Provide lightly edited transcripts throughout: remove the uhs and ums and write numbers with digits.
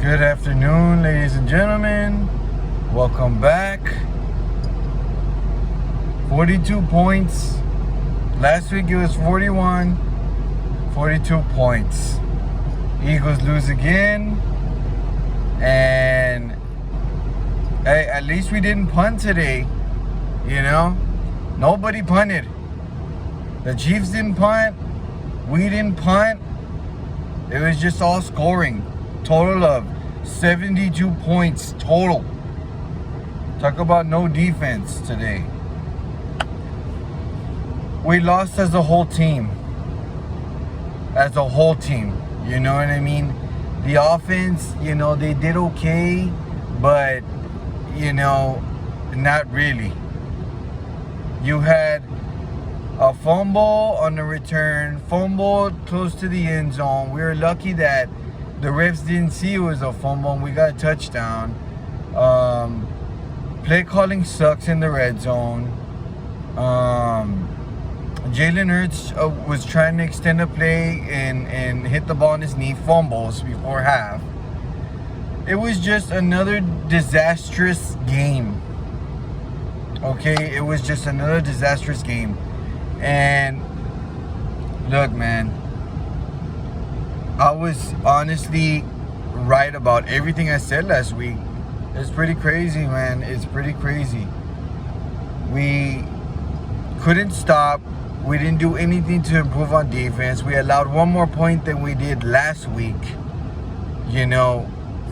Good afternoon, ladies and gentlemen. Welcome back. 42 points. Last week it was 41. 42 points. Eagles lose again. And hey, at least we didn't punt today. You know? Nobody punted. The Chiefs didn't punt. We didn't punt. It was just all scoring. Total of 72 points total. Talk about no defense today. We lost as a whole team. As a whole team. You know what I mean? The offense, they did okay, but, not really. You had a fumble on the return, fumble close to the end zone. We were lucky that the refs didn't see it was a fumble and we got a touchdown. Play calling sucks in the red zone. Jalen Hurts was trying to extend the play and hit the ball on his knee, fumbles before half. It was just another disastrous game. Okay, it was just another disastrous game. And look, man, I was honestly right about everything I said last week. It's pretty crazy, man. It's pretty crazy. We couldn't stop. We didn't do anything to improve on defense. We allowed one more point than we did last week.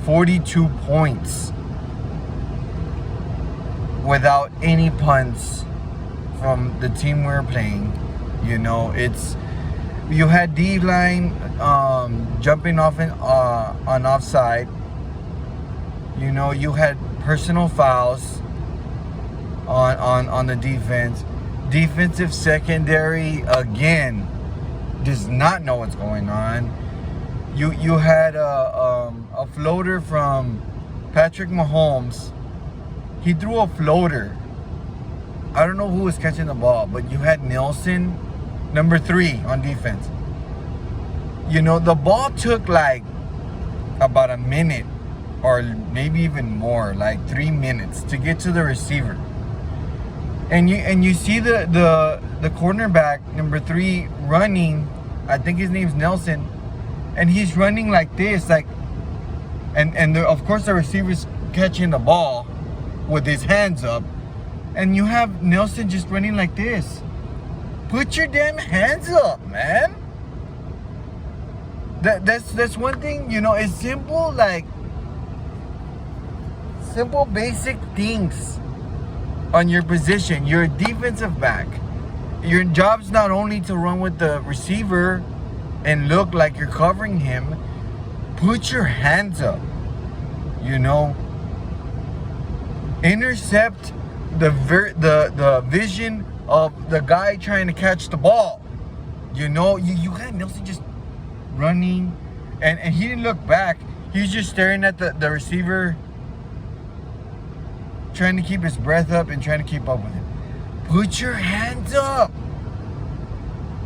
42 points without any punts from the team we were playing. You had D-line jumping off on offside. You had personal fouls on the defense. Defensive secondary again does not know what's going on. You had a floater from Patrick Mahomes. He threw a floater. I don't know who was catching the ball, but you had Nelson, number 3 on defense. The ball took like about a minute or maybe even more, like 3 minutes to get to the receiver. And you see the cornerback, number 3, running. I think his name's Nelson. And he's running like this, and of course the receiver's catching the ball with his hands up. And you have Nelson just running like this. Put your damn hands up, man. That's one thing, it's simple, simple basic things on your position. You're a defensive back. Your job's not only to run with the receiver and look like you're covering him. Put your hands up. Intercept the vision of the guy trying to catch the ball. You had Nelson just running, and he didn't look back. He's just staring at the receiver, trying to keep his breath up and trying to keep up with him. Put your hands up.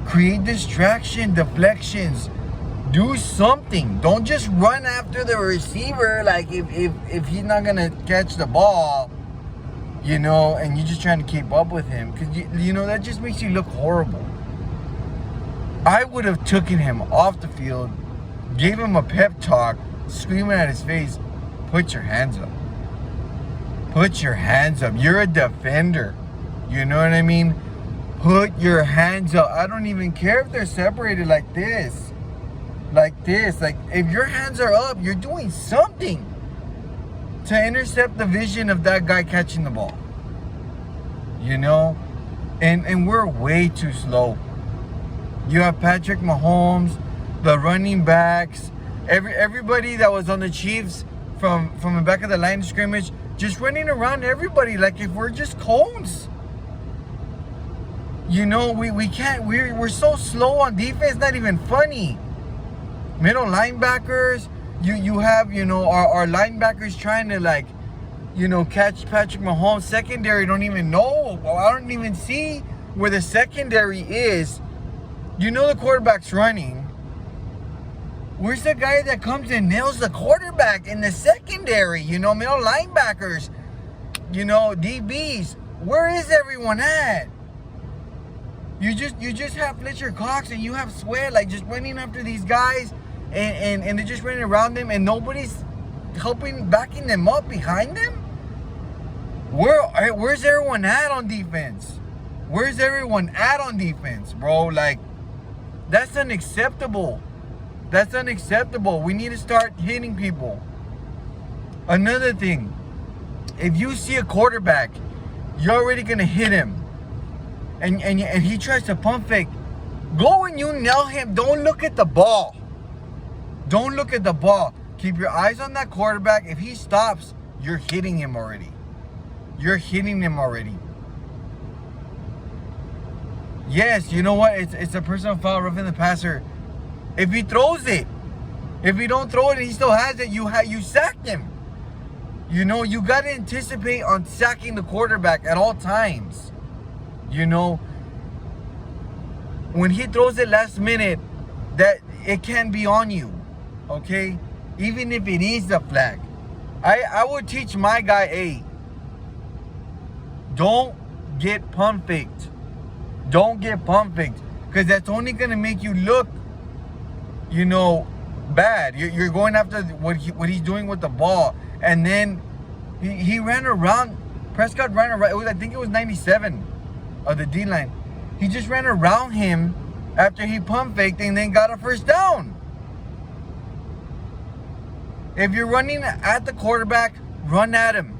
Create distraction, deflections. Do something. Don't just run after the receiver like if he's not gonna catch the ball, and you're just trying to keep up with him, because that just makes you look horrible. I would have taken him off the field, gave him a pep talk, screaming at his face, put your hands up. Put your hands up. You're a defender. You know what I mean? Put your hands up. I don't even care if they're separated like this. Like if your hands are up, you're doing something to intercept the vision of that guy catching the ball. And we're way too slow. You have Patrick Mahomes, the running backs, everybody that was on the Chiefs from the back of the line of scrimmage, just running around everybody like if we're just cones. We can't. We're so slow on defense. Not even funny. Middle linebackers. You have our linebackers trying to catch Patrick Mahomes. Secondary don't even know. I don't even see where the secondary is. The quarterback's running. Where's the guy that comes and nails the quarterback in the secondary? You know, middle linebackers, you know, DBs. Where is everyone at? You just have Fletcher Cox and you have Sweat like just running after these guys and they're just running around them and nobody's helping, backing them up behind them? Where's everyone at on defense? Where's everyone at on defense, bro? Like, that's unacceptable. That's unacceptable. We need to start hitting people. Another thing, if you see a quarterback, you're already gonna hit him. And he tries to pump fake. Go and you nail him. Don't look at the ball. Don't look at the ball. Keep your eyes on that quarterback. If he stops, you're hitting him already. You're hitting him already. Yes, you know what? It's a personal foul, roughing the passer. If he throws it, if he don't throw it and he still has it, you sacked him. You know, you got to anticipate on sacking the quarterback at all times. You know, when he throws it last minute, that it can be on you, okay? Even if it is the flag. I would teach my guy, hey, don't get pump faked. Don't get pump faked. Because that's only going to make you look, you know, bad. You're going after what he's doing with the ball. And then he ran around. Prescott ran around. I think it was 97 of the D-line. He just ran around him after he pump faked and then got a first down. If you're running at the quarterback, run at him.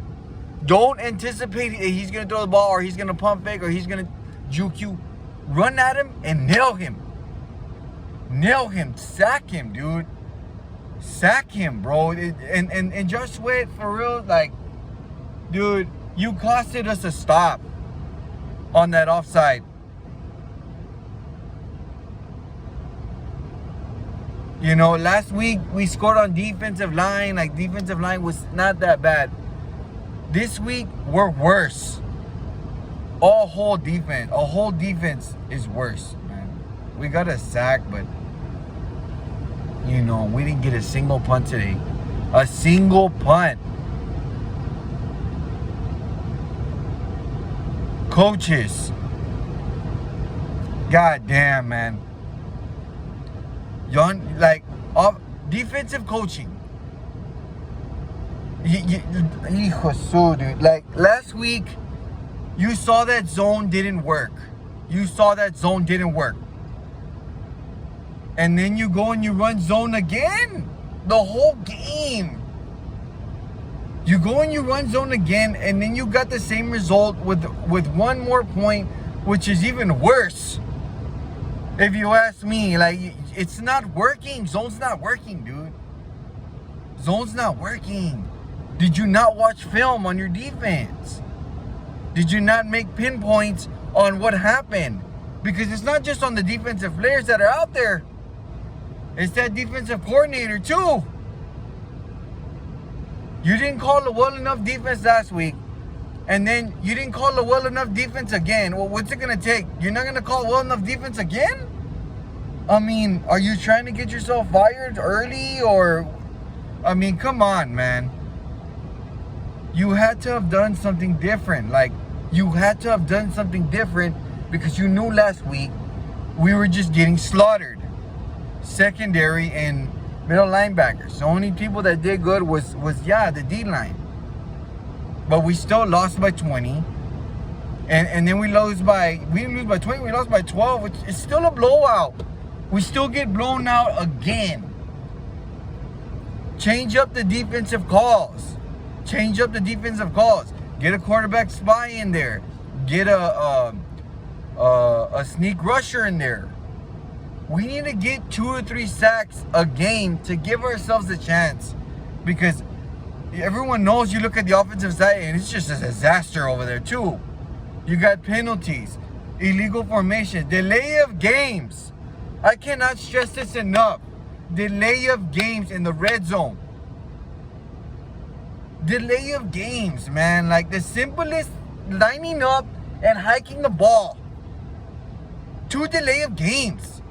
Don't anticipate he's going to throw the ball or he's going to pump fake or he's going to juke you. Run at him and nail him. Nail him. Sack him, dude. Sack him, bro. And Josh Sweat, for real, like, dude, you costed us a stop on that offside. You know, last week we scored on defensive line. Like, defensive line was not that bad. This week, we're worse. A whole defense is worse, man. We got a sack, but, you know, we didn't get a single punt today. A single punt. Coaches. God damn, man. Like, defensive coaching. Dude. Like, last week, you saw that zone didn't work. And then you go and you run zone again. The whole game. You go and you run zone again, and then you got the same result with one more point, which is even worse. If you ask me, like, it's not working. Zone's not working, dude. Zone's not working. Did you not watch film on your defense? Did you not make pinpoints on what happened? Because it's not just on the defensive players that are out there. It's that defensive coordinator too. You didn't call a well enough defense last week. And then you didn't call a well enough defense again. Well, what's it going to take? You're not going to call well enough defense again? I mean, are you trying to get yourself fired early? Or, I mean, come on, man. You had to have done something different. Like, you had to have done something different because you knew last week we were just getting slaughtered. Secondary and middle linebackers. The only people that did good was the D-line. But we still lost by 20. And then we didn't lose by 20, we lost by 12, which is still a blowout. We still get blown out again. Change up the defensive calls. Get a quarterback spy in there. Get a sneak rusher in there. We need to get 2 or 3 sacks a game to give ourselves a chance. Because everyone knows you look at the offensive side and it's just a disaster over there too. You got penalties, illegal formation, delay of games. I cannot stress this enough. Delay of games in the red zone. Delay of games, man. Like the simplest lining up and hiking the ball. 2 delay of games.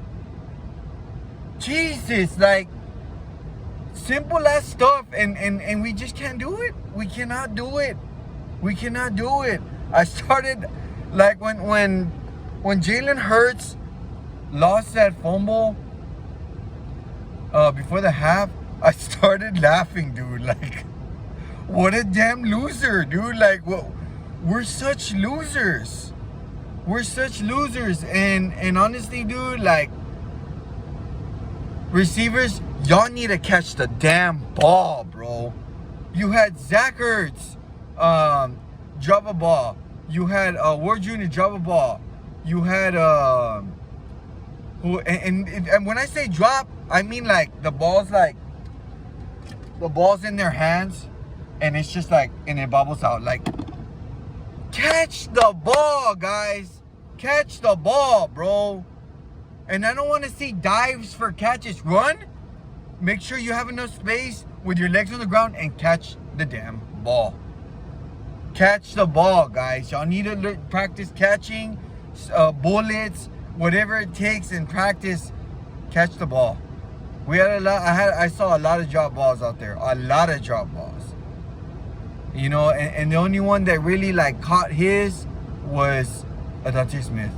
Jesus, like, Simple ass stuff, and we just can't do it. We cannot do it. We cannot do it. I started like when Jalen Hurts lost that fumble before the half, I started laughing, dude. Like, what a damn loser, dude. Like, we're such losers. We're such losers. And honestly, dude, like, receivers, y'all need to catch the damn ball, bro. You had Zach Ertz drop a ball. You had Ward Jr. drop a ball. You had and when I say drop, I mean like the ball's in their hands, and it's just like, and it bobbles out. Like, catch the ball, guys. Catch the ball, bro. And I don't want to see dives for catches. Run. Make sure you have enough space with your legs on the ground and catch the damn ball. Catch the ball, guys. Y'all need to practice catching bullets, whatever it takes in practice. Catch the ball. We had a lot. I saw a lot of drop balls out there. A lot of drop balls. You know, and the only one that really like caught his was Adante Smith.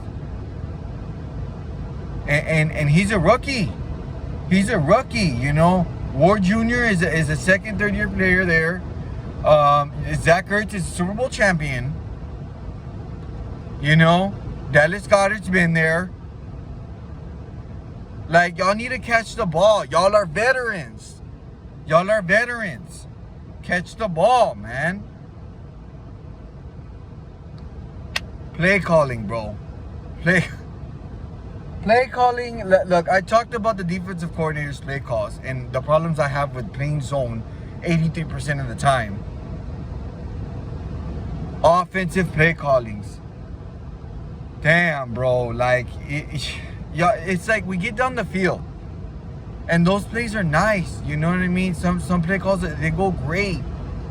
And he's a rookie. He's a rookie, you know. Ward Jr. is a second, third year player there. Zach Ertz is Super Bowl champion. You know, Dallas Goedert's been there. Like, y'all need to catch the ball. Y'all are veterans. Y'all are veterans. Catch the ball, man. Play calling, bro. Play calling. Look, I talked about the defensive coordinator's play calls and the problems I have with playing zone 83% of the time. Offensive play callings. Damn, bro. Like, it's like we get down the field and those plays are nice. You know what I mean? Some play calls, they go great.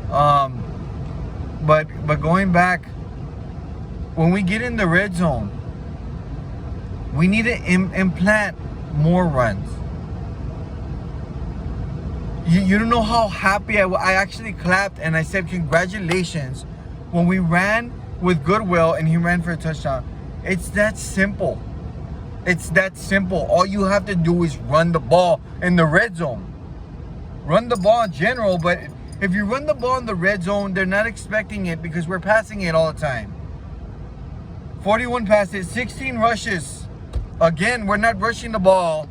But going back, when we get in the red zone, we need to implant more runs. You don't know how happy I actually clapped and I said congratulations when we ran with Goodwill and he ran for a touchdown. It's that simple. It's that simple. All you have to do is run the ball in the red zone. Run the ball in general, but if you run the ball in the red zone, they're not expecting it because we're passing it all the time. 41 passes, 16 rushes. Again, we're not rushing the ball.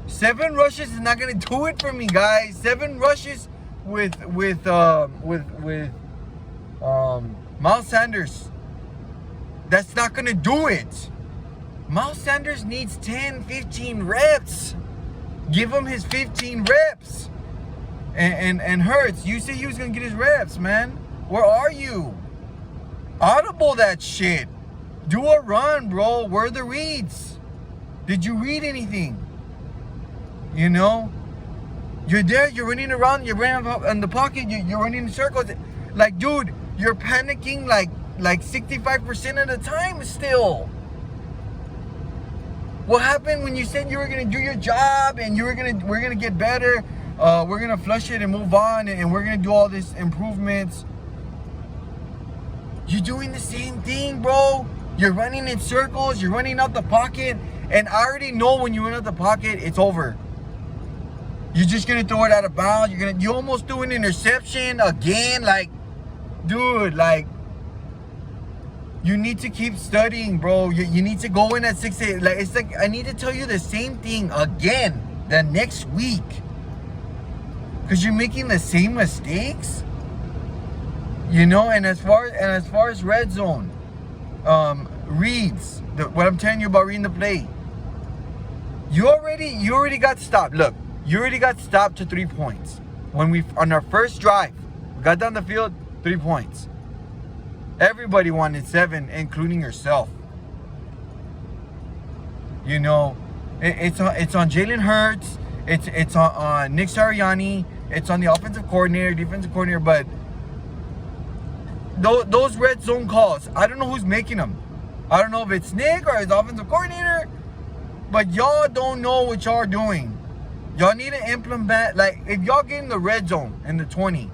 7 rushes is not gonna do it for me, guys. 7 rushes with Miles Sanders. That's not gonna do it. Miles Sanders needs 10, 15 reps. Give him his 15 reps. And Hurts, you said he was gonna get his reps, man. Where are you? Audible that shit. Do a run, bro. Where are the reads? Did you read anything? You know? You're there, you're running around, you're running in the pocket, you're running in circles. Like, dude, you're panicking like 65% of the time still. What happened when you said you were gonna do your job and we're gonna get better, we're gonna flush it and move on, and we're gonna do all these improvements? You're doing the same thing, bro. You're running in circles, you're running out the pocket, and I already know when you run out the pocket, it's over. You're just gonna throw it out of bounds. You almost do an interception again. Like, dude, like, you need to keep studying, bro. You need to go in at 6-8. Like, it's like I need to tell you the same thing again the next week, because you're making the same mistakes. You know, and as far as red zone, reads, what I'm telling you about reading the play, you already got stopped. Look, you already got stopped to 3 points. When on our first drive, we got down the field, 3 points. Everybody wanted 7, including yourself. You know, it's on Jalen Hurts, it's on Nick Sirianni, it's on the offensive coordinator, defensive coordinator, but those red zone calls, I don't know who's making them. I don't know if it's Nick or his offensive coordinator, but y'all don't know what y'all are doing. Y'all need to implement, like, if y'all get in the red zone in the 20,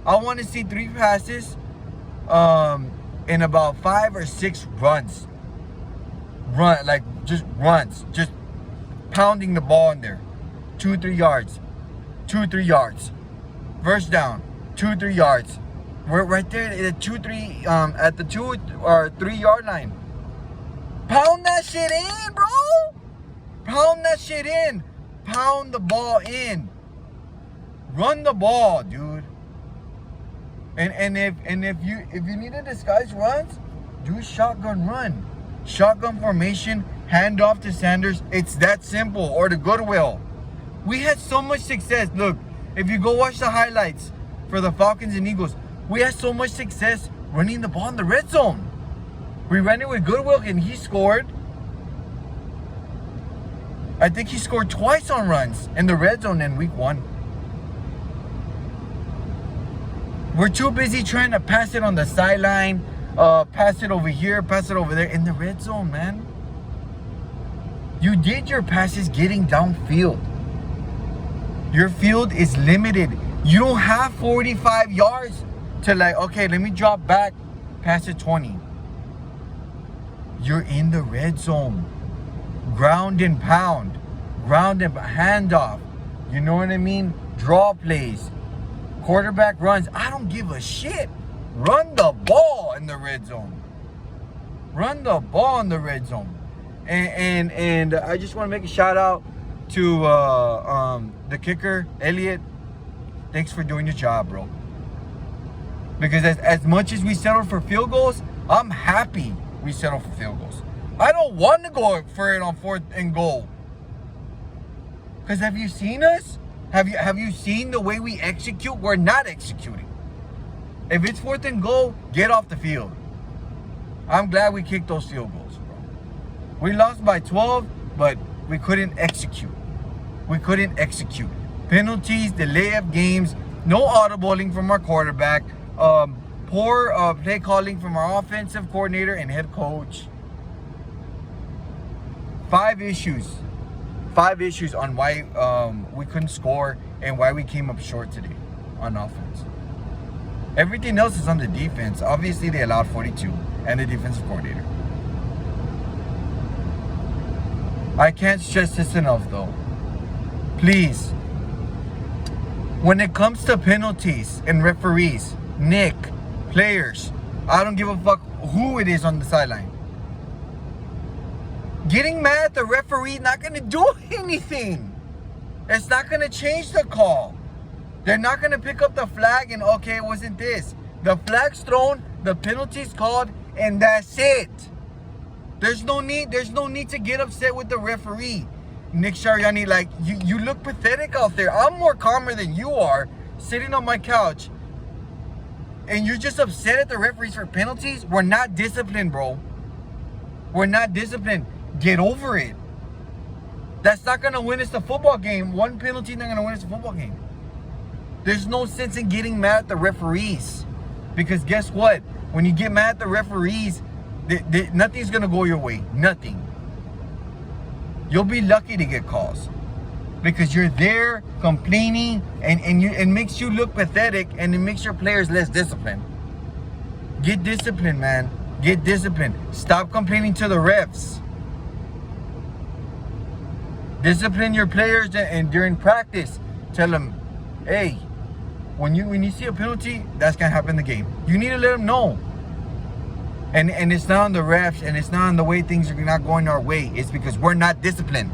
I want to see 3 passes in about 5 or 6 runs. Just runs. Just pounding the ball in there. 2-3 yards. 2-3 yards. First down. 2-3 yards. We're right there at 2-3 at the 2 or 3 yard line. Pound that shit in, bro. Pound that shit in. Pound the ball in. Run the ball, dude. And if you need to disguise runs, do shotgun run. Shotgun formation, hand off to Sanders. It's that simple. Or to Goodwill. We had so much success. Look, if you go watch the highlights for the Falcons and Eagles, we had so much success running the ball in the red zone. We ran it with Goodwill and he scored. I think he scored twice on runs in the red zone in week 1. We're too busy trying to pass it on the sideline, pass it over here, pass it over there in the red zone, man. You did your passes getting downfield. Your field is limited. You don't have 45 yards to like, okay, let me drop back, pass it 20. You're in the red zone. Ground and pound. Ground and handoff. You know what I mean? Draw plays. Quarterback runs. I don't give a shit. Run the ball in the red zone. Run the ball in the red zone. And I just want to make a shout out to the kicker, Elliott. Thanks for doing your job, bro. Because as much as we settle for field goals, I'm happy we settle for field goals. I don't want to go for it on 4th and goal. Because have you seen us? Have you seen the way we execute? We're not executing. If it's 4th and goal, get off the field. I'm glad we kicked those field goals, bro. We lost by 12, but we couldn't execute. We couldn't execute. Penalties, delay of games, no audibling from our quarterback, poor play calling from our offensive coordinator and head coach. 5 issues. 5 issues on why we couldn't score and why we came up short today on offense. Everything else is on the defense. Obviously, they allowed 42 and the defensive coordinator. I can't stress this enough, though. Please, when it comes to penalties and referees, Nick, players, I don't give a fuck who it is on the sideline. Getting mad at the referee is not going to do anything. It's not going to change the call. They're not going to pick up the flag and, okay, it wasn't this. The flag's thrown, the penalty's called, and that's it. There's no need to get upset with the referee. Nick Sirianni, like, you look pathetic out there. I'm more calmer than you are, sitting on my couch, and you're just upset at the referees for penalties? We're not disciplined, bro. We're not disciplined. Get over it. That's not going to win us the football game. One penalty is not going to win us the football game. There's no sense in getting mad at the referees. Because guess what? When you get mad at the referees, nothing's going to go your way. Nothing. You'll be lucky to get calls. Because you're there complaining and it makes you look pathetic and it makes your players less disciplined. Get disciplined, man. Get disciplined. Stop complaining to the refs. Discipline your players and during practice, tell them, hey, when you see a penalty, that's gonna happen in the game. You need to let them know. And it's not on the refs and it's not on the way things are not going our way. It's because we're not disciplined.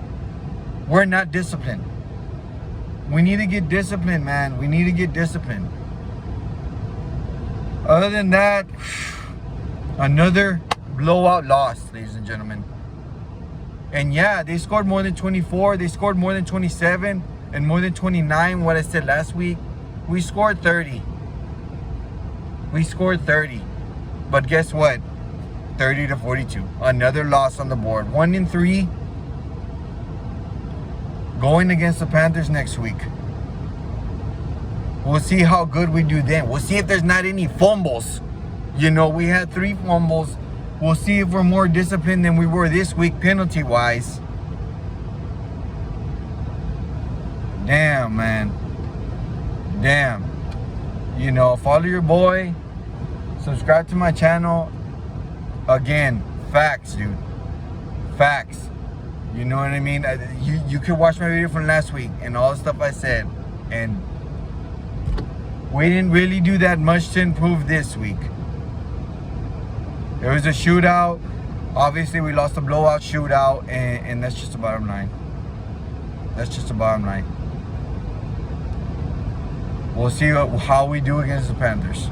We're not disciplined. We need to get disciplined, man. We need to get disciplined. Other than that, another blowout loss, ladies and gentlemen. And yeah, they scored more than 24. They scored more than 27 and more than 29, what I said last week. We scored 30. We scored 30. But guess what? 30-42. Another loss on the board. 1-3. Going against the Panthers next week. We'll see how good we do then. We'll see if there's not any fumbles. You know, we had 3 fumbles. We'll see if we're more disciplined than we were this week, penalty-wise. damn, man. Damn. You know, follow your boy. Subscribe to my channel. Again, facts, dude. Facts. You know what I mean? You could watch my video from last week and all the stuff I said. And we didn't really do that much to improve this week. There was a shootout. Obviously, we lost a blowout shootout. And that's just the bottom line. That's just the bottom line. We'll see how we do against the Panthers.